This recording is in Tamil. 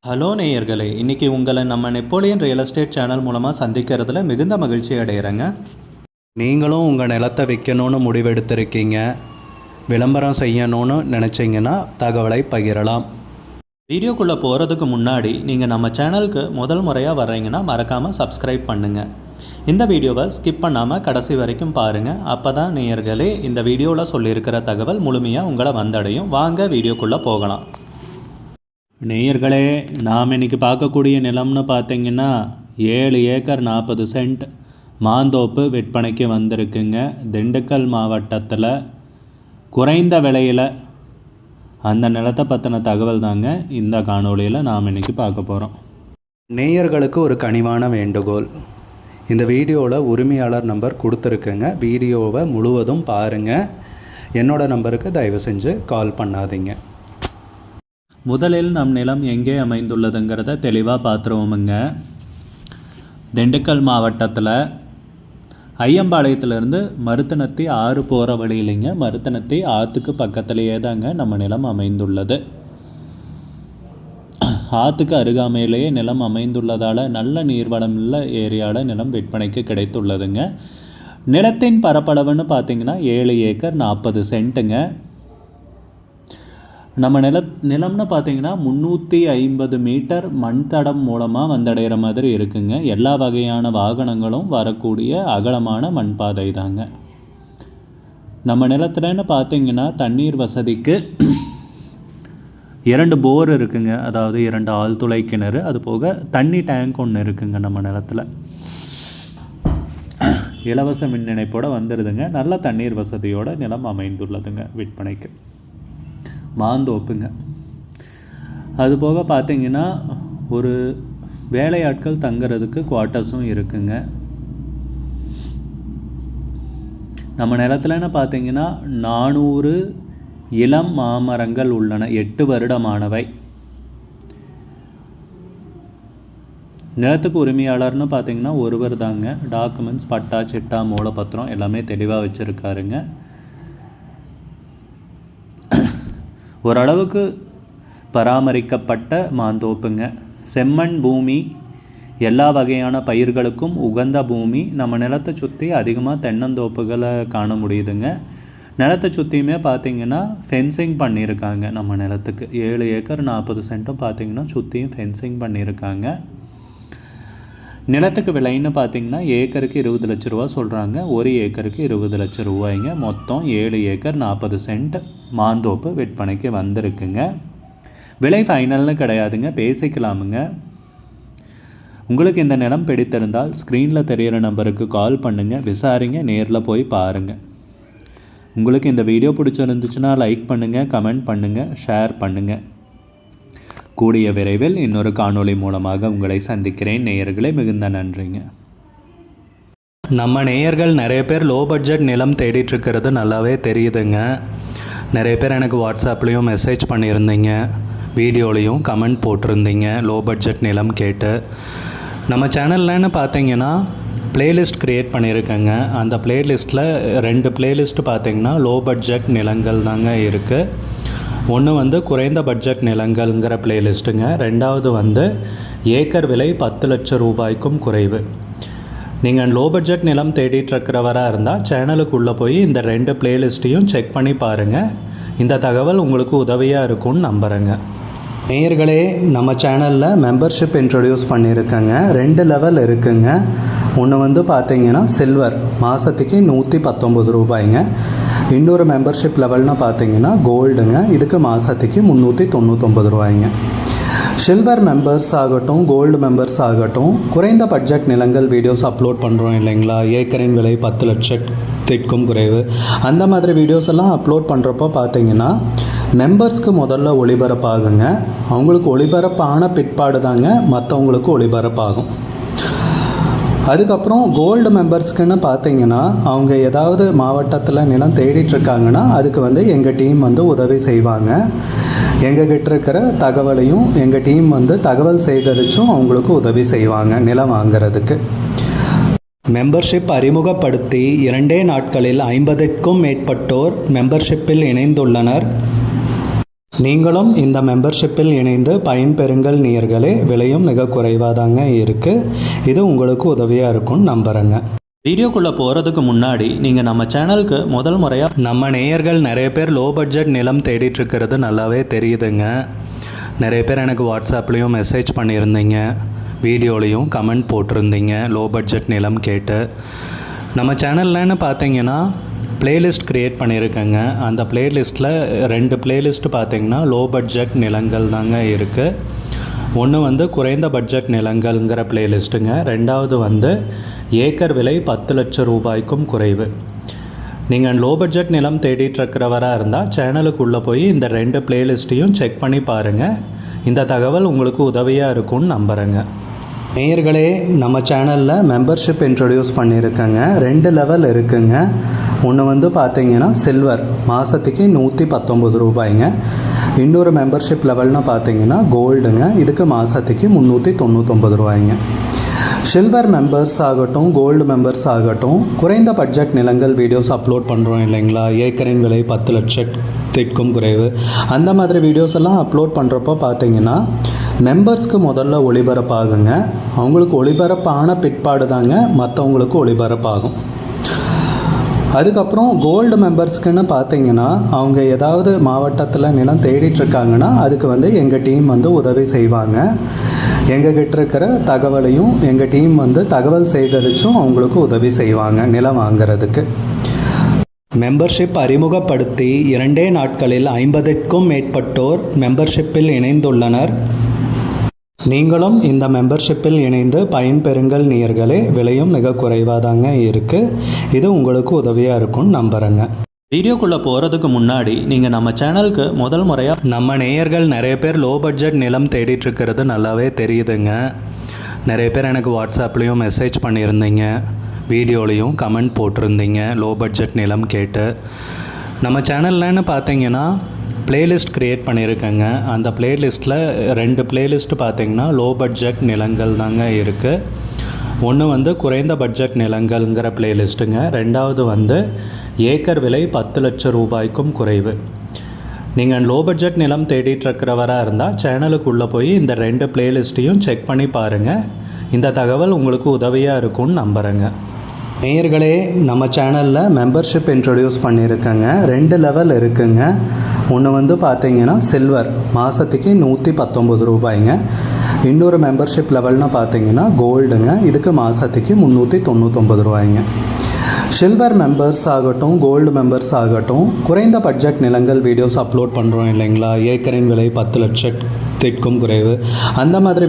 ஹலோ நேயர்களே, இன்றைக்கி உங்களை நம்ம நெப்போலியன் ரியல் எஸ்டேட் சேனல் மூலமாக சந்திக்கிறதுல மிகுந்த மகிழ்ச்சி அடைகிறேங்க. நீங்களும் உங்கள் நிலத்தை விற்கணும்னு முடிவெடுத்திருக்கீங்க, விளம்பரம் செய்யணும்னு நினச்சிங்கன்னா தகவலை பகிரலாம். வீடியோக்குள்ளே போகிறதுக்கு முன்னாடி நீங்கள் நம்ம சேனலுக்கு முதல் முறையாக வர்றீங்கன்னா மறக்காமல் சப்ஸ்கிரைப் பண்ணுங்கள். இந்த வீடியோவை ஸ்கிப் பண்ணாமல் கடைசி வரைக்கும் பாருங்கள். அப்போ தான் நேயர்களே இந்த வீடியோவில் சொல்லியிருக்கிற தகவல் முழுமையாக உங்களை வந்தடையும். வாங்க வீடியோக்குள்ளே போகலாம். நேயர்களே, நாம் இன்றைக்கி பார்க்கக்கூடிய நிலம்னு பார்த்திங்கன்னா 7 ஏக்கர் 40 சென்ட் மாந்தோப்பு விற்பனைக்கு வந்திருக்குங்க. திண்டுக்கல் மாவட்டத்தில் குறைந்த விலையில் அந்த நிலத்தை பற்றின தகவல் தாங்க இந்த காணொலியில் நாம் இன்றைக்கி பார்க்க போகிறோம். நேயர்களுக்கு ஒரு கனிவான வேண்டுகோள், இந்த வீடியோவில் உரிமையாளர் நம்பர் கொடுத்துருக்குங்க. வீடியோவை முழுவதும் பாருங்கள். என்னோடய நம்பருக்கு தயவு செஞ்சு கால் பண்ணாதீங்க. முதலில் நம் நிலம் எங்கே அமைந்துள்ளதுங்கிறத தெளிவாக பார்த்துருவோமுங்க. திண்டுக்கல் மாவட்டத்தில் ஐயம்பாளையத்திலேருந்து மருத்தனத்தி ஆறு போகிற வழியிலைங்க. மருத்தனத்தி ஆற்றுக்கு பக்கத்துலேயே தாங்க நம்ம நிலம் அமைந்துள்ளது. ஆற்றுக்கு அருகாமையிலேயே நிலம் அமைந்துள்ளதால் நல்ல நீர்வளம் உள்ள ஏரியாவில் நிலம் விற்பனைக்கு கிடைத்துள்ளதுங்க. நிலத்தின் பரப்பளவுன்னு பார்த்திங்கன்னா 7 ஏக்கர் 40 சென்ட்டுங்க. நம்ம நிலம்னு பார்த்திங்கன்னா 350 மீட்டர் மண் தடம் மூலமாக வந்தடைகிற மாதிரி இருக்குங்க. எல்லா வகையான வாகனங்களும் வரக்கூடிய அகலமான மண் பாதை தாங்க. நம்ம நிலத்துலன்னு பார்த்திங்கன்னா தண்ணீர் வசதிக்கு 2 போர் இருக்குங்க. அதாவது 2 ஆழ்துளை கிணறு, அது போக தண்ணி டேங்க் ஒன்று இருக்குங்க. நம்ம நிலத்தில் இலவச மின் இணைப்போடு வந்துடுதுங்க. நல்ல தண்ணீர் வசதியோடு நிலம் அமைந்துள்ளதுங்க விற்பனைக்கு. மாந்தோப்புங்க. அதுபோக பார்த்திங்கன்னா ஒரு வேலையாட்கள் தங்குறதுக்கு குவார்ட்டர்ஸும் இருக்குங்க. நம்ம நிலத்துலன்னு பார்த்திங்கன்னா 400 இளம் மாமரங்கள் உள்ளன, 8 வருடமானவை. நிலத்துக்கு உரிமையாளர்னு பார்த்திங்கன்னா ஒருவர் தாங்க. டாக்குமெண்ட்ஸ், பட்டா, சிட்டா, மூலப்பத்திரம் எல்லாமே தெளிவாக வச்சுருக்காருங்க. ஓரளவுக்கு பராமரிக்கப்பட்ட மாந்தோப்புங்க. செம்மண் பூமி, எல்லா வகையான பயிர்களுக்கும் உகந்த பூமி. நம்ம நிலத்தை சுற்றி அதிகமாக தென்னந்தோப்புகளை காண முடியுதுங்க. நிலத்தை சுற்றியுமே பார்த்திங்கன்னா ஃபென்சிங் பண்ணியிருக்காங்க. நம்ம நிலத்துக்கு 7 ஏக்கர் 40 சென்ட்டும் பார்த்திங்கன்னா சுற்றியும் ஃபென்சிங் பண்ணியிருக்காங்க. நிலத்துக்கு விலைன்னு பார்த்திங்கன்னா ஏக்கருக்கு 20 லட்ச ரூபா சொல்கிறாங்க. ஒரு ஏக்கருக்கு 20 லட்ச ரூபாய்ங்க. மொத்தம் 7 ஏக்கர் 40 சென்ட் மாந்தோப்பு விற்பனைக்கு வந்திருக்குங்க. விலை ஃபைனல்னு கிடையாதுங்க, பேசிக்கலாமுங்க. உங்களுக்கு இந்த நிலம் பிடித்திருந்தால் ஸ்க்ரீனில் தெரிகிற நம்பருக்கு கால் பண்ணுங்கள், விசாரிங்க, நேரில் போய் பாருங்கள். உங்களுக்கு இந்த வீடியோ பிடிச்சிருந்துச்சுன்னா லைக் பண்ணுங்கள், கமெண்ட் பண்ணுங்கள், ஷேர் பண்ணுங்கள். கூடிய விரைவில் இன்னொரு காணொளி மூலமாக உங்களை சந்திக்கிறேன். நேயர்களே, மிகுந்த நன்றிங்க. நம்ம நேயர்கள் நிறைய பேர் லோ பட்ஜெட் நிலம் தேடிட்டுருக்கிறது நல்லாவே தெரியுதுங்க. நிறைய பேர் எனக்கு வாட்ஸ்அப்லேயும் மெசேஜ் பண்ணியிருந்தீங்க, வீடியோலையும் கமெண்ட் போட்டிருந்தீங்க லோ பட்ஜெட் நிலம் கேட்டு. நம்ம சேனல்லன்னு பார்த்தீங்கன்னா ப்ளேலிஸ்ட் க்ரியேட் பண்ணியிருக்கேங்க. அந்த ப்ளேலிஸ்ட்டில் 2 ப்ளேலிஸ்ட்டு பார்த்திங்கன்னா லோ பட்ஜெட் நிலங்கள் தாங்க இருக்குது. ஒன்று குறைந்த பட்ஜெட் நிலங்கள்ங்கிற ப்ளேலிஸ்ட்டுங்க. 2வது ஏக்கர் விலை 10 லட்சம் ரூபாய்க்கும் குறைவு. நீங்கள் லோ பட்ஜெட் நிலம் தேடிட்டுருக்கிறவராக இருந்தால் சேனலுக்குள்ளே போய் இந்த 2 ப்ளேலிஸ்ட்டையும் செக் பண்ணி பாருங்கள். இந்த தகவல் உங்களுக்கு உதவியாக இருக்கும்னு நம்புகிறேங்க. நேயர்களே, நம்ம சேனலில் மெம்பர்ஷிப் இன்ட்ரடியூஸ் பண்ணியிருக்கேங்க. 2 லெவல் இருக்குங்க. ஒன்று பார்த்திங்கன்னா சில்வர், மாதத்துக்கு 119 ரூபாய்ங்க. இன்னொரு மெம்பர்ஷிப் லெவல்னால் பார்த்திங்கன்னா கோல்டுங்க. இதுக்கு மாதத்துக்கு 399 ரூபாய்ங்க. சில்வர் மெம்பர்ஸ் ஆகட்டும், கோல்டு மெம்பர்ஸ் ஆகட்டும், குறைந்த பட்ஜெட் நிலங்கள் வீடியோஸ் அப்லோட் பண்ணுறோம் இல்லைங்களா, ஏக்கரின் விலை 10 லட்சத்திற்கும் குறைவு, அந்த மாதிரி வீடியோஸ் எல்லாம் அப்லோட் பண்ணுறப்போ பார்த்திங்கன்னா மெம்பர்ஸ்க்கு முதல்ல ஒளிபரப்பாகுங்க. அவங்களுக்கு ஒளிபரப்பான பிற்பாடு தாங்க மற்றவங்களுக்கு ஒளிபரப்பாகும். அதுக்கப்புறம் கோல்டு மெம்பர்ஸ்க்குன்னு பார்த்தீங்கன்னா அவங்க ஏதாவது மாவட்டத்தில் நிலம் தேடிட்டுருக்காங்கன்னா அதுக்கு எங்கள் டீம் உதவி செய்வாங்க. எங்ககிட்ட இருக்கிற தகவலையும் எங்கள் டீம் தகவல் சேகரித்தும் அவங்களுக்கு உதவி செய்வாங்க நிலம் வாங்கிறதுக்கு. மெம்பர்ஷிப் அறிமுகப்படுத்தி 2 நாட்களில் 50க்கும் மேற்பட்டோர் மெம்பர்ஷிப்பில் இணைந்துள்ளனர். நீங்களும் இந்த மெம்பர்ஷிப்பில் இணைந்து பயன்பெறுங்கள் நேயர்களே. விலையும் மிக குறைவாதாங்க இருக்குது. இது உங்களுக்கு உதவியாக இருக்கும்னு நம்புகிறேங்க. வீடியோக்குள்ளே போகிறதுக்கு முன்னாடி நீங்கள் நம்ம சேனலுக்கு முதல் முறையாக நம்ம நேயர்கள் நிறைய பேர் லோ பட்ஜெட் நிலம் தேடிட்டுருக்கிறது நல்லாவே தெரியுதுங்க. நிறைய பேர் எனக்கு வாட்ஸ்அப்லேயும் மெசேஜ் பண்ணியிருந்தீங்க, வீடியோலையும் கமெண்ட் போட்டிருந்தீங்க லோ பட்ஜெட் நிலம் கேட்டு. நம்ம சேனல்லன்னு பார்த்தீங்கன்னா பிளேலிஸ்ட் க்ரியேட் பண்ணியிருக்கேங்க. அந்த பிளேலிஸ்ட்டில் 2 பிளேலிஸ்ட்டு பார்த்தீங்கன்னா லோ பட்ஜெட் நிலங்கள் தாங்க இருக்குது. ஒன்று வந்து குறைந்த பட்ஜெட் நிலங்கள்ங்கிற பிளேலிஸ்ட்டுங்க. ரெண்டாவது வந்து ஏக்கர் விலை 10 லட்சம் ரூபாய்க்கும் குறைவு. நீங்கள் லோ பட்ஜெட் நிலம் தேடிட்டுருக்கிறவராக இருந்தால் சேனலுக்குள்ளே போய் இந்த 2 பிளேலிஸ்ட்டையும் செக் பண்ணி பாருங்கள். இந்த தகவல் உங்களுக்கு உதவியாக இருக்கும்னு நம்புகிறேங்க. நேயர்களே, நம்ம சேனலில் மெம்பர்ஷிப் இன்ட்ரடியூஸ் பண்ணியிருக்கேங்க. 2 லெவல் இருக்குங்க. ஒன்று வந்து பார்த்தீங்கன்னா சில்வர், மாதத்துக்கு 119 ரூபாய்ங்க. இன்னொரு மெம்பர்ஷிப் லெவல்னு பார்த்தீங்கன்னா கோல்டுங்க, இதுக்கு மாதத்துக்கு 399 ரூபாய்ங்க. சில்வர் மெம்பர்ஸ் ஆகட்டும், கோல்டு மெம்பர்ஸ் ஆகட்டும், குறைந்த பட்ஜெட் நிலங்கள் வீடியோஸ் அப்லோட் பண்ணுறோம் இல்லைங்களா, ஏக்கரின் விலை 10 லட்சத்திற்கும் குறைவு, அந்த மாதிரி வீடியோஸ் எல்லாம் அப்லோட் பண்ணுறப்போ பார்த்தீங்கன்னா மெம்பர்ஸ்க்கு முதல்ல ஒளிபரப்பாகுங்க. அவங்களுக்கு ஒளிபரப்பான பிற்பாடு தாங்க மற்றவங்களுக்கு ஒளிபரப்பாகும். அதுக்கப்புறம் கோல்டு மெம்பர்ஸ்க்குன்னு பார்த்தீங்கன்னா அவங்க ஏதாவது மாவட்டத்தில் நிலம் தேடிட்டுருக்காங்கன்னா அதுக்கு வந்து எங்கள் டீம் வந்து உதவி செய்வாங்க. எங்ககிட்ட இருக்கிற தகவலையும் எங்கள் டீம் வந்து தகவல் சேகரித்தும் அவங்களுக்கு உதவி செய்வாங்க நிலம் வாங்கிறதுக்கு. மெம்பர்ஷிப் அறிமுகப்படுத்தி 2 நாட்களில் 50க்கும் மேற்பட்டோர் மெம்பர்ஷிப்பில் இணைந்துள்ளனர். நீங்களும் இந்த மெம்பர்ஷிப்பில் இணைந்து பயன்பெறுங்கள் நேயர்களே. விலையும் மிக குறைவாதாங்க இருக்குது. இது உங்களுக்கு உதவியாக இருக்கும்னு நம்புகிறேங்க. வீடியோக்குள்ளே போகிறதுக்கு முன்னாடி நீங்கள் நம்ம சேனலுக்கு முதல் முறையாக நம்ம நேயர்கள் நிறைய பேர் லோ பட்ஜெட் நிலம் தேடிட்டுருக்கிறது நல்லாவே தெரியுதுங்க. நிறைய பேர் எனக்கு வாட்ஸ்அப்லேயும் மெசேஜ் பண்ணியிருந்தீங்க, வீடியோலையும் கமெண்ட் போட்டிருந்தீங்க லோ பட்ஜெட் நிலம் கேட்டு. நம்ம சேனல்லன்னு பார்த்தீங்கன்னா பிளேலிஸ்ட் க்ரியேட் பண்ணியிருக்கேங்க. அந்த பிளேலிஸ்ட்டில் 2 பிளேலிஸ்ட்டு பார்த்தீங்கன்னா லோ பட்ஜெட் நிலங்கள் தாங்க இருக்குது. ஒன்று வந்து குறைந்த பட்ஜெட் நிலங்கள்ங்கிற பிளேலிஸ்ட்டுங்க. ரெண்டாவது வந்து ஏக்கர் விலை 10 லட்சம் ரூபாய்க்கும் குறைவு. நீங்கள் லோ பட்ஜெட் நிலம் தேடிட்டுருக்கிறவராக இருந்தால் சேனலுக்குள்ளே போய் இந்த 2 பிளேலிஸ்ட்டையும் செக் பண்ணி பாருங்கள். இந்த தகவல் உங்களுக்கு உதவியாக இருக்கும்னு நம்புகிறேங்க. நேயர்களே, நம்ம சேனலில் மெம்பர்ஷிப் இன்ட்ரடியூஸ் பண்ணியிருக்கேங்க. 2 லெவல் இருக்குங்க. ஒன்று வந்து பார்த்தீங்கன்னா சில்வர், மாதத்துக்கு 119 ரூபாய்ங்க. இன்னொரு மெம்பர்ஷிப் லெவல்னு பார்த்தீங்கன்னா கோல்டுங்க, இதுக்கு மாதத்துக்கு 399 ரூபாய்ங்க. சில்வர் மெம்பர்ஸ் ஆகட்டும், கோல்டு மெம்பர்ஸ் ஆகட்டும், குறைந்த பட்ஜெட் நிலங்கள் வீடியோஸ் அப்லோட் பண்ணுறோம் இல்லைங்களா, ஏக்கரின் விலை 10 லட்சத்திற்கும் குறைவு, அந்த மாதிரி